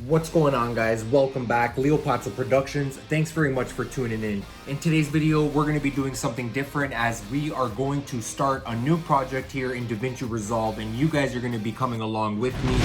What's going on, guys? Welcome back. Leopazzo Productions. Thanks very much for tuning in. In today's video, we're going to be doing something different as we are going to start a new project here in DAVINCI Resolve, and you guys are going to be coming along with me.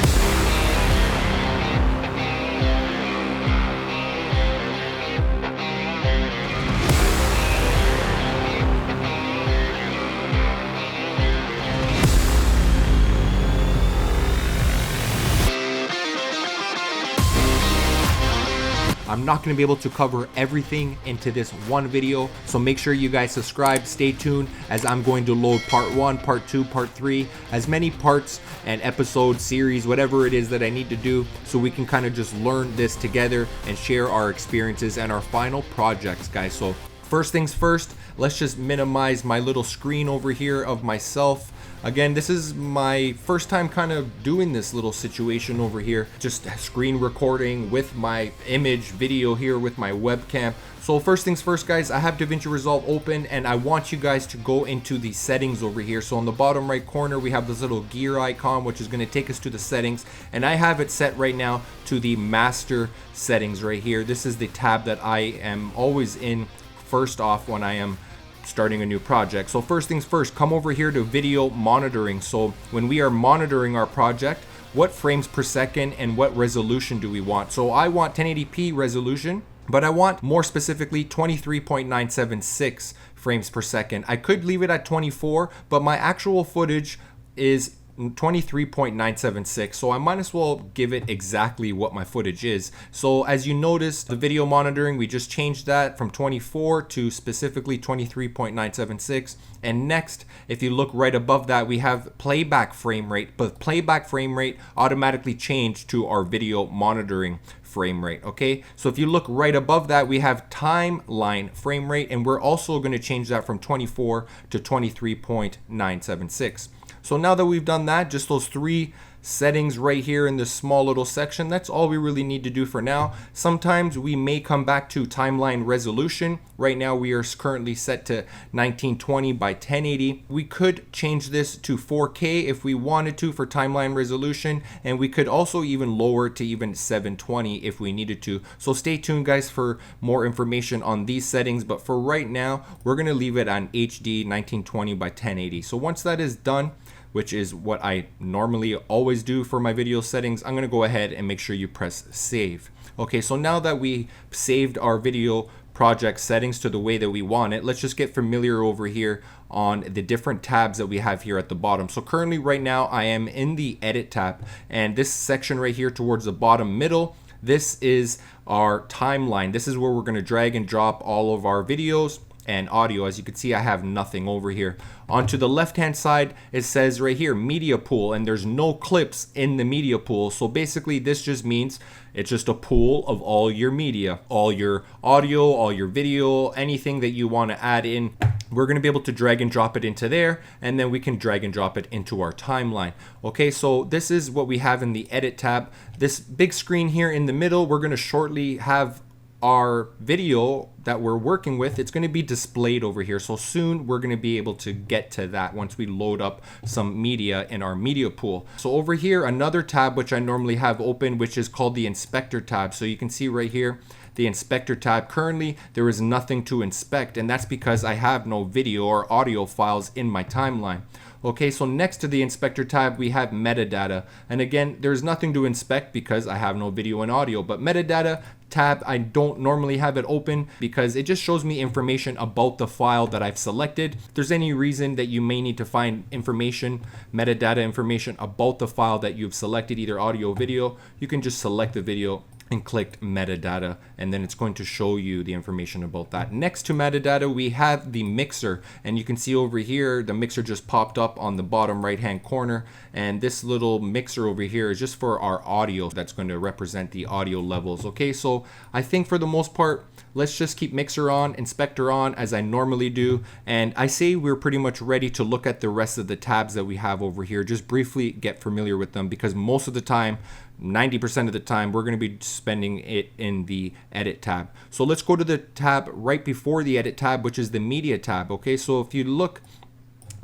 I'm not going to be able to cover everything into this one video, so make sure you guys subscribe, stay tuned, as I'm going to load part 1, part 2, part 3, as many parts and episodes, series, whatever it is that I need to do, so we can kind of just learn this together and share our experiences and our final projects, guys. So first things first, let's just minimize my little screen over here of myself. Again, this is my first time kind of doing this little situation over here, just screen recording with my image video here with my webcam. So first things first, guys, I have DaVinci Resolve open and I want you guys to go into the settings over here. So on the bottom right corner, we have this little gear icon, which is going to take us to the settings, and I have it set right now to the master settings right here. This is the tab that I am always in first off when I am starting a new project. So first things first, come over here to video monitoring. So when we are monitoring our project, what frames per second and what resolution do we want? So I want 1080p resolution, but I want more specifically 23.976 frames per second. I could leave it at 24, but my actual footage is 23.976, so I might as well give it exactly what my footage is. So as you notice, the video monitoring, we just changed that from 24 to specifically 23.976. And next, if you look right above that, we have playback frame rate, but playback frame rate automatically changed to our video monitoring frame rate. Okay, so if you look right above that, we have timeline frame rate, and we're also going to change that from 24 to 23.976. So now that we've done that, just those three settings right here in this small little section, that's all we really need to do for now. Sometimes we may come back to timeline resolution. Right now we are currently set to 1920 by 1080. We could change this to 4K if we wanted to for timeline resolution, and we could also even lower it to even 720 if we needed to. So stay tuned, guys, for more information on these settings, but for right now we're going to leave it on HD 1920 by 1080. So once that is done, which is what I normally always do for my video settings, I'm gonna go ahead and make sure you press save. Okay, so now that we saved our video project settings to the way that we want it, let's just get familiar over here on the different tabs that we have here at the bottom. So currently right now I am in the edit tab, and this section right here towards the bottom middle, this is our timeline. This is where we're gonna drag and drop all of our videos and audio. As you can see, I have nothing over here. Onto the left hand side, it says right here media pool, and there's no clips in the media pool. So basically this just means it's just a pool of all your media, all your audio, all your video, anything that you want to add in. We're going to be able to drag and drop it into there, and then we can drag and drop it into our timeline. Okay, so this is what we have in the edit tab. This big screen here in the middle, we're going to shortly have our video that we're working with, it's going to be displayed over here. So soon we're going to be able to get to that once we load up some media in our media pool. So over here, another tab which I normally have open, which is called the inspector tab. So you can see right here, the inspector tab. Currently there is nothing to inspect, and that's because I have no video or audio files in my timeline. Okay, so next to the inspector tab, we have metadata. And again, there's nothing to inspect because I have no video and audio, but metadata tab, I don't normally have it open because it just shows me information about the file that I've selected. If there's any reason that you may need to find information, metadata information about the file that you've selected, either audio or video, you can just select the video and click metadata, and then it's going to show you the information about that. Next to metadata, we have the mixer, and you can see over here the mixer just popped up on the bottom right hand corner, and this little mixer over here is just for our audio. That's going to represent the audio levels. Okay, so I think for the most part, let's just keep mixer on, inspector on, as I normally do, and I say we're pretty much ready to look at the rest of the tabs that we have over here. Just briefly get familiar with them, because most of the time, 90% of the time, we're going to be spending it in the edit tab. So let's go to the tab right before the edit tab, which is the media tab. Okay, so if you look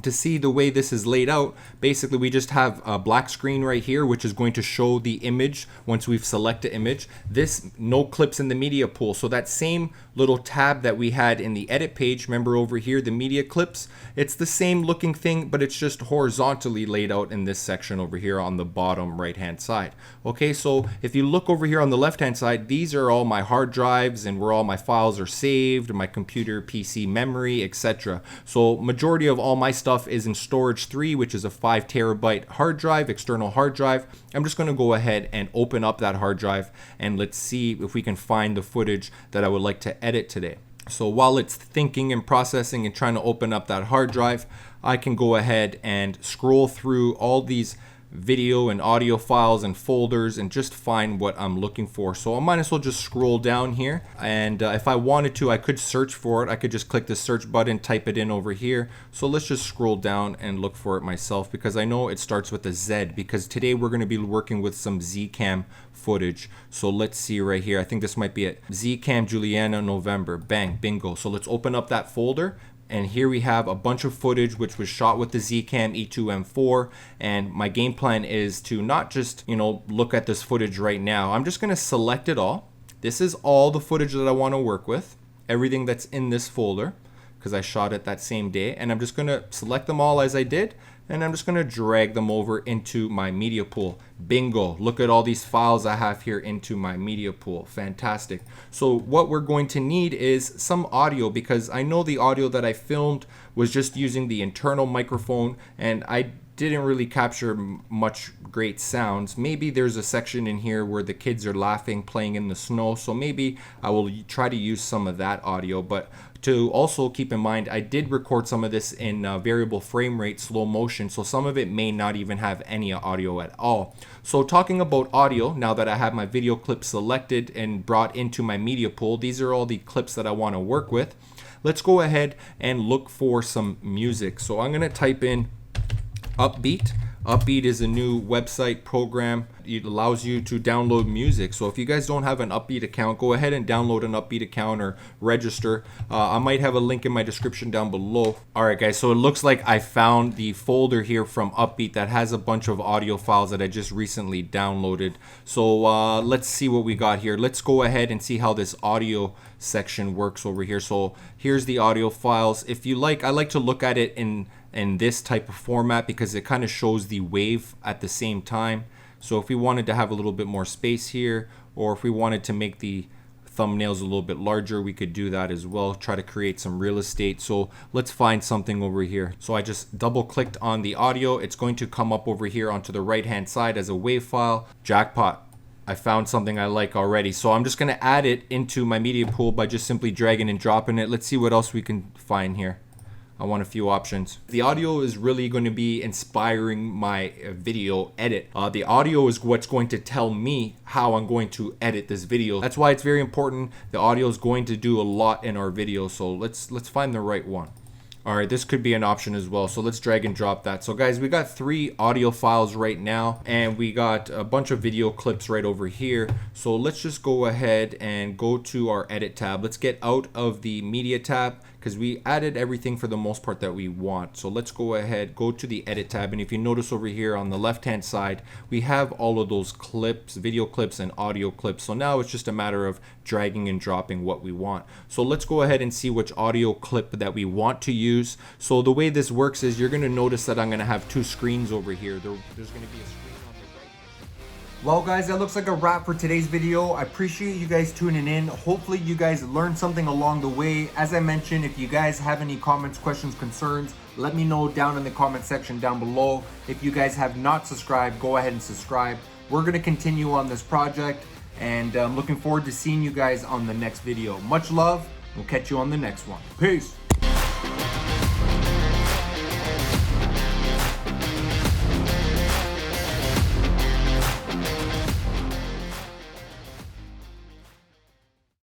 To see the way this is laid out, basically we just have a black screen right here, which is going to show the image once we've selected image. This, no clips in the media pool. So that same little tab that we had in the edit page, remember over here, the media clips, it's the same looking thing, but it's just horizontally laid out in this section over here on the bottom right hand side. Okay, so if you look over here on the left hand side, these are all my hard drives and where all my files are saved, my computer, PC memory, etc. So majority of all my stuff is in storage 3, which is a 5 terabyte hard drive, external hard drive. I'm just going to go ahead and open up that hard drive and let's see if we can find the footage that I would like to edit today. So while it's thinking and processing and trying to open up that hard drive, I can go ahead and scroll through all these video and audio files and folders and just find what I'm looking for. So I might as well just scroll down here, and if I wanted to, I could search for it. I could just click the search button, type it in over here. So let's just scroll down and look for it myself, because I know it starts with a Z, because today we're going to be working with some Zcam footage. So let's see right here. I think this might be it. Zcam Juliana November. Bang, bingo. So let's open up that folder. And here we have a bunch of footage which was shot with the Zcam E2M4, and my game plan is to not just, look at this footage right now. I'm just going to select it all. This is all the footage that I want to work with, everything that's in this folder, because I shot it that same day, and I'm just going to select them all as I did, and I'm just going to drag them over into my media pool. Bingo, look at all these files I have here into my media pool. Fantastic. So what we're going to need is some audio, because I know the audio that I filmed was just using the internal microphone and I didn't really capture much great sounds. Maybe there's a section in here where the kids are laughing, playing in the snow, so maybe I will try to use some of that audio. But to also keep in mind, I did record some of this in variable frame rate, slow motion, so some of it may not even have any audio at all. So talking about audio, now that I have my video clip selected and brought into my media pool, these are all the clips that I want to work with. Let's go ahead and look for some music. So I'm going to type in Uppbeat. Uppbeat is a new website program. It allows you to download music. So if you guys don't have an Uppbeat account, go ahead and download an Uppbeat account or register. I might have a link in my description down below. All right, guys, so it looks like I found the folder here from Uppbeat that has a bunch of audio files that I just recently downloaded. So let's see what we got here. Let's go ahead and see how this audio section works over here. So here's the audio files. If you like, I like to look at it in this type of format because it kind of shows the wave at the same time. So if we wanted to have a little bit more space here, or if we wanted to make the thumbnails a little bit larger, we could do that as well. Try to create some real estate. So let's find something over here. So I just double clicked on the audio. It's going to come up over here onto the right hand side as a wave file. Jackpot. I found something I like already. So I'm just going to add it into my media pool by just simply dragging and dropping it. Let's see what else we can find here. I want a few options. The audio is really going to be inspiring my video edit. The audio is what's going to tell me how I'm going to edit this video. That's why it's very important. The audio is going to do a lot in our video. So let's find the right one. All right, this could be an option as well. So let's drag and drop that. So guys, we got 3 audio files right now, and we got a bunch of video clips right over here. So let's just go ahead and go to our edit tab. Let's get out of the media tab because we added everything for the most part that we want. So let's go ahead, go to the edit tab. And if you notice over here on the left-hand side, we have all of those clips, video clips and audio clips. So now it's just a matter of dragging and dropping what we want. So let's go ahead and see which audio clip that we want to use. So the way this works is you're gonna notice that I'm gonna have 2 screens over here. There's gonna be a screen on the right. Well guys, that looks like a wrap for today's video. I appreciate you guys tuning in. Hopefully you guys learned something along the way. As I mentioned, if you guys have any comments, questions, concerns, let me know down in the comment section down below. If you guys have not subscribed, go ahead and subscribe. We're gonna continue on this project, and I'm looking forward to seeing you guys on the next video. Much love. We'll catch you on the next one. Peace.